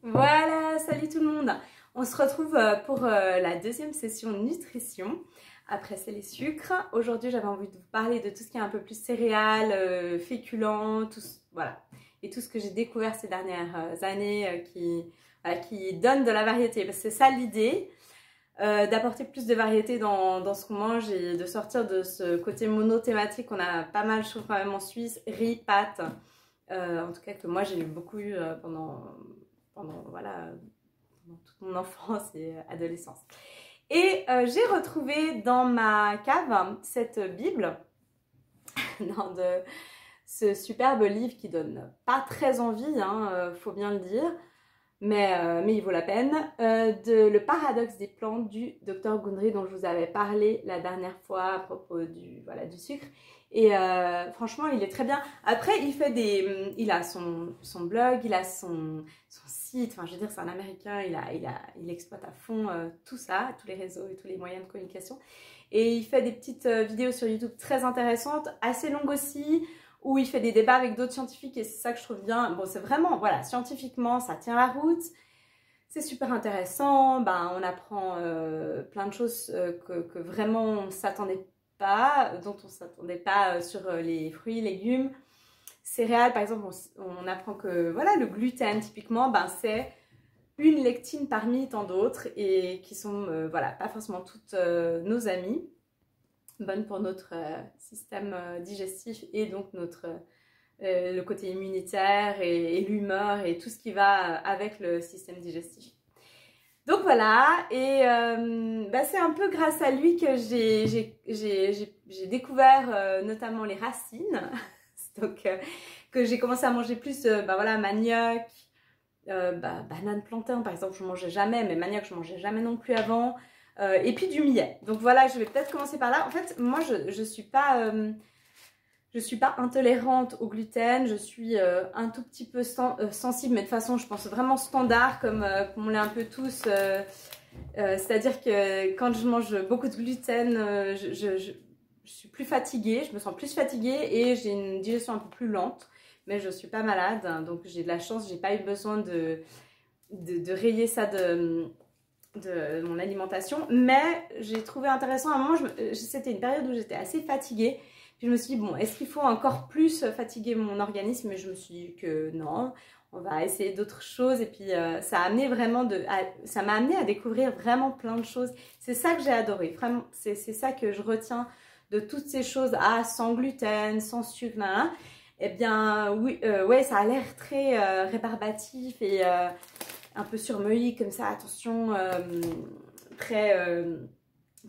Voilà, salut tout le monde. On se retrouve pour la deuxième session nutrition. Après, c'est les sucres. Aujourd'hui, j'avais envie de vous parler de tout ce qui est un peu plus céréales, féculents, voilà. Et tout ce que j'ai découvert ces dernières années qui donne de la variété. Parce que c'est ça l'idée, d'apporter plus de variété dans ce qu'on mange et de sortir de ce côté monothématique qu'on a pas mal, je trouve, quand même en Suisse. Riz, pâtes. En tout cas, que moi, j'ai beaucoup eu voilà, pendant toute mon enfance et adolescence. Et j'ai retrouvé dans ma cave cette Bible, dans ce superbe livre qui donne pas très envie, faut bien le dire, mais il vaut la peine, de Le paradoxe des plantes du Dr Gundry, dont je vous avais parlé la dernière fois à propos du sucre. Et franchement, il est très bien. Après, il a son blog, il a son site. Enfin, je veux dire, c'est un Américain. Il exploite à fond tout ça, tous les réseaux et tous les moyens de communication. Et il fait des petites vidéos sur YouTube très intéressantes, assez longues aussi, où il fait des débats avec d'autres scientifiques. Et c'est ça que je trouve bien. Bon, c'est vraiment, voilà, scientifiquement, ça tient la route. C'est super intéressant. Ben, on apprend plein de choses que vraiment on ne s'attendait pas, dont on ne s'attendait pas sur les fruits, légumes, céréales. Par exemple, on apprend que voilà, le gluten, typiquement, ben, c'est une lectine parmi tant d'autres et qui sont voilà, pas forcément toutes nos amies, bonnes pour notre système digestif et donc le côté immunitaire et l'humeur et tout ce qui va avec le système digestif. Donc voilà, et c'est un peu grâce à lui que j'ai découvert notamment les racines, donc que j'ai commencé à manger plus voilà, manioc, banane, plantain par exemple, je mangeais jamais, mais manioc je mangeais jamais non plus avant, et puis du millet. Donc voilà, je vais peut-être commencer par là. En fait, moi je suis pas intolérante au gluten, je suis un tout petit peu sensible, mais de toute façon je pense vraiment standard comme on l'est un peu tous. C'est-à-dire que quand je mange beaucoup de gluten, je suis plus fatiguée, je me sens plus fatiguée et j'ai une digestion un peu plus lente. Mais je suis pas malade, hein, donc j'ai de la chance, j'ai pas eu besoin de rayer ça de mon alimentation. Mais j'ai trouvé intéressant, à un moment, c'était une période où j'étais assez fatiguée. Puis je me suis dit, bon, est-ce qu'il faut encore plus fatiguer mon organisme? Et je me suis dit que non, on va essayer d'autres choses. Et puis ça m'a amené à découvrir vraiment plein de choses. C'est ça que j'ai adoré, vraiment, c'est ça que je retiens de toutes ces choses, sans gluten, sans sucre, eh bien, oui, ouais, ça a l'air très rébarbatif et un peu surmeulé comme ça, attention, très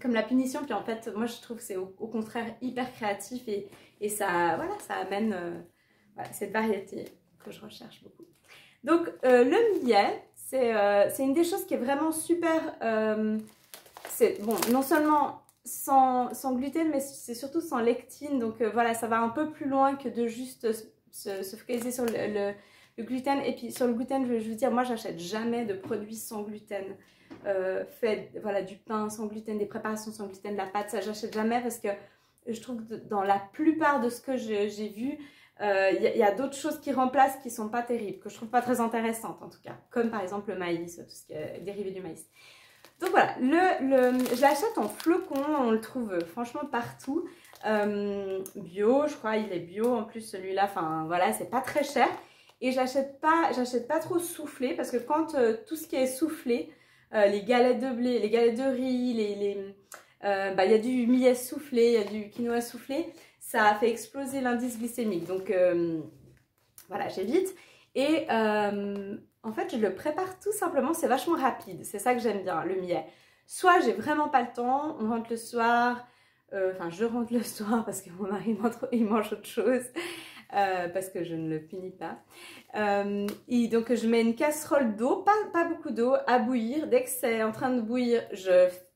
comme la punition. Puis en fait, moi je trouve que c'est au contraire hyper créatif et ça, voilà, ça amène voilà, cette variété que je recherche beaucoup. Donc le millet, c'est une des choses qui est vraiment super, c'est bon, non seulement sans gluten, mais c'est surtout sans lectine. Donc voilà, ça va un peu plus loin que de juste se focaliser sur le gluten. Et puis sur le gluten, je veux dire, moi j'achète jamais de produits sans gluten. Voilà, du pain sans gluten, des préparations sans gluten, de la pâte, ça j'achète jamais parce que je trouve que dans la plupart de ce que j'ai vu, y a d'autres choses qui remplacent qui sont pas terribles, que je trouve pas très intéressantes en tout cas, comme par exemple le maïs, tout ce qui est dérivé du maïs. Donc voilà, je l'achète en flocons, on le trouve franchement partout, bio, je crois, il est bio en plus celui-là, enfin voilà, c'est pas très cher. Et j'achète pas trop soufflé parce que quand tout ce qui est soufflé, les galettes de blé, les galettes de riz, y a du millet soufflé, il y a du quinoa soufflé, ça fait exploser l'indice glycémique. Donc voilà, j'évite. Et en fait, je le prépare tout simplement, c'est vachement rapide. C'est ça que j'aime bien, le millet. Soit j'ai vraiment pas le temps, on rentre le soir, enfin je rentre le soir parce que mon mari il mange autre chose. Parce que je ne le finis pas. Et donc je mets une casserole d'eau, pas beaucoup d'eau, à bouillir. Dès que c'est en train de bouillir,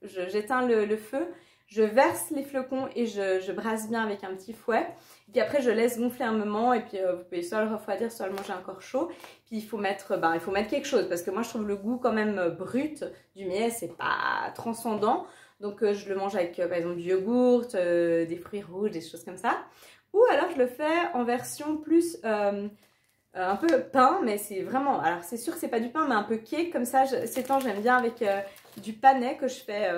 j'éteins le feu, je verse les flocons et je brasse bien avec un petit fouet. Puis après je laisse gonfler un moment et puis vous pouvez soit le refroidir, soit le manger encore chaud. Puis il faut mettre quelque chose parce que moi je trouve le goût quand même brut du millet, c'est pas transcendant. Donc je le mange avec par exemple du yogourt, des fruits rouges, des choses comme ça. Ou alors je le fais en version plus un peu pain, mais c'est vraiment, alors c'est sûr que c'est pas du pain, mais un peu cake, comme ça, ces temps j'aime bien avec du panais que je fais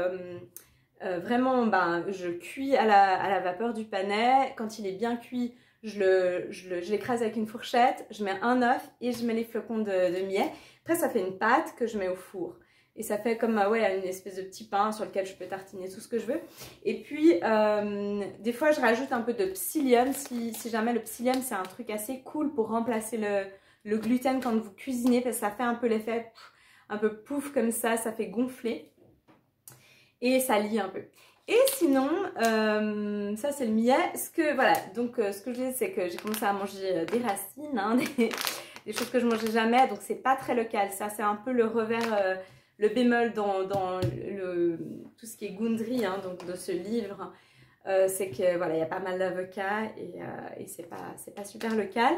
vraiment, ben, je cuis à la vapeur du panais, quand il est bien cuit, je l'écrase avec une fourchette, je mets un œuf et je mets les flocons de miel, après ça fait une pâte que je mets au four. Et ça fait comme ouais, une espèce de petit pain sur lequel je peux tartiner tout ce que je veux. Et puis, des fois, je rajoute un peu de psyllium. Si jamais le psyllium, c'est un truc assez cool pour remplacer le gluten quand vous cuisinez. Parce que ça fait un peu l'effet un peu pouf comme ça fait gonfler. Et ça lie un peu. Et sinon, ça c'est le millet. Voilà, donc ce que je disais, c'est que j'ai commencé à manger des racines, hein, des choses que je mangeais jamais. Donc c'est pas très local. Ça, c'est un peu le revers... le bémol dans tout ce qui est Gundry, hein, donc de ce livre, c'est que voilà, il y a pas mal d'avocats et c'est pas super local.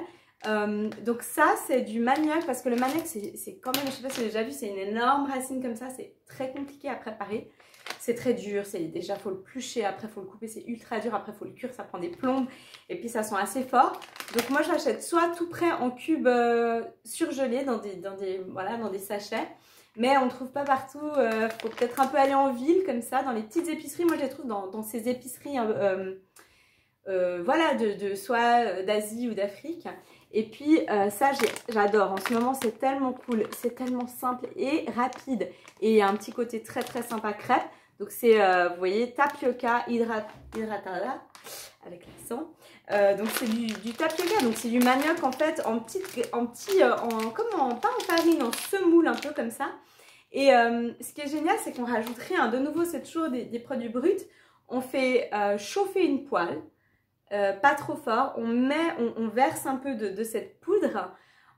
Donc ça, c'est du manioc, parce que le manioc, c'est quand même, je sais pas si vous avez déjà vu, c'est une énorme racine comme ça, c'est très compliqué à préparer. C'est très dur, déjà faut le plucher, après faut le couper, c'est ultra dur, après faut le cuire, ça prend des plombes et puis ça sent assez fort. Donc moi j'achète soit tout prêt en cubes surgelés dans des sachets. Mais on ne trouve pas partout, faut peut-être un peu aller en ville comme ça, dans les petites épiceries. Moi je les trouve dans ces épiceries voilà, soit d'Asie ou d'Afrique. Et puis ça j'adore, en ce moment c'est tellement cool, c'est tellement simple et rapide. Et il y a un petit côté très très sympa crêpe. Donc c'est, vous voyez, tapioca hidratada, avec l'accent. Donc c'est du tapioca, donc c'est du manioc en fait pas en farine, en semoule un peu comme ça. Et ce qui est génial, c'est qu'on rajoute rien. De nouveau, c'est toujours des produits bruts. On fait chauffer une poêle, pas trop fort. On verse un peu de cette poudre,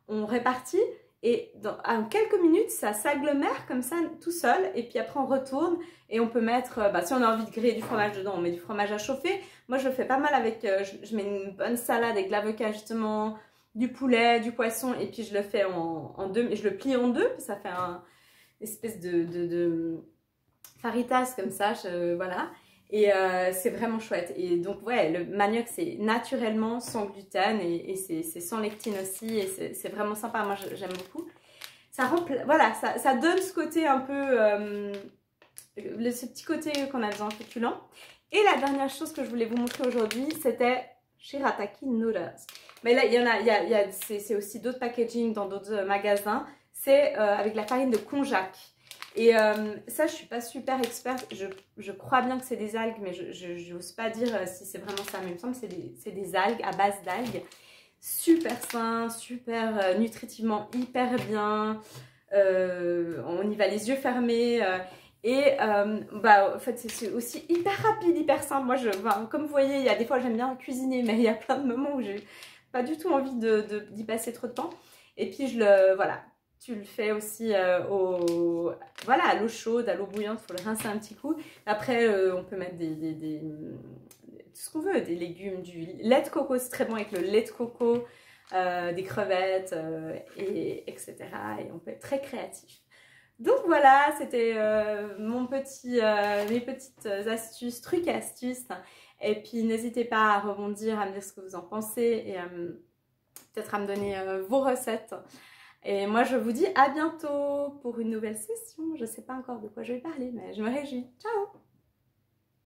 on répartit. Et en quelques minutes, ça s'agglomère comme ça tout seul. Et puis après, on retourne et on peut mettre, si on a envie de griller du fromage dedans, on met du fromage à chauffer. Moi, je le fais pas mal avec, je mets une bonne salade avec de l'avocat justement, du poulet, du poisson. Et puis je le fais en deux, je le plie en deux. Ça fait une espèce de faritas comme ça, voilà. Et c'est vraiment chouette. Et donc, ouais, le manioc, c'est naturellement sans gluten et c'est sans lectine aussi. Et c'est vraiment sympa. Moi, j'aime beaucoup. Voilà, ça donne ce côté un peu... ce petit côté qu'on a besoin féculent. Et la dernière chose que je voulais vous montrer aujourd'hui, c'était Shirataki Noodles. Mais là, c'est aussi d'autres packaging dans d'autres magasins. C'est avec la farine de konjac. Et ça, je suis pas super experte. Je crois bien que c'est des algues, mais je n'ose pas dire si c'est vraiment ça. Mais il me semble que c'est des algues à base d'algues. Super sain, super nutritivement hyper bien. On y va les yeux fermés. En fait, c'est aussi hyper rapide, hyper simple. Moi, comme vous voyez, il y a des fois, j'aime bien cuisiner, mais il y a plein de moments où j'ai pas du tout envie d'y passer trop de temps. Et puis, voilà. Tu le fais aussi à l'eau chaude, à l'eau bouillante, il faut le rincer un petit coup. Après, on peut mettre tout ce qu'on veut, des légumes, du lait de coco, c'est très bon avec le lait de coco, des crevettes, etc. Et on peut être très créatif. Donc voilà, c'était mes petites astuces, trucs et astuces. Et puis n'hésitez pas à rebondir, à me dire ce que vous en pensez et peut-être à me donner vos recettes. Et moi, je vous dis à bientôt pour une nouvelle session. Je ne sais pas encore de quoi je vais parler, mais je me réjouis. Ciao!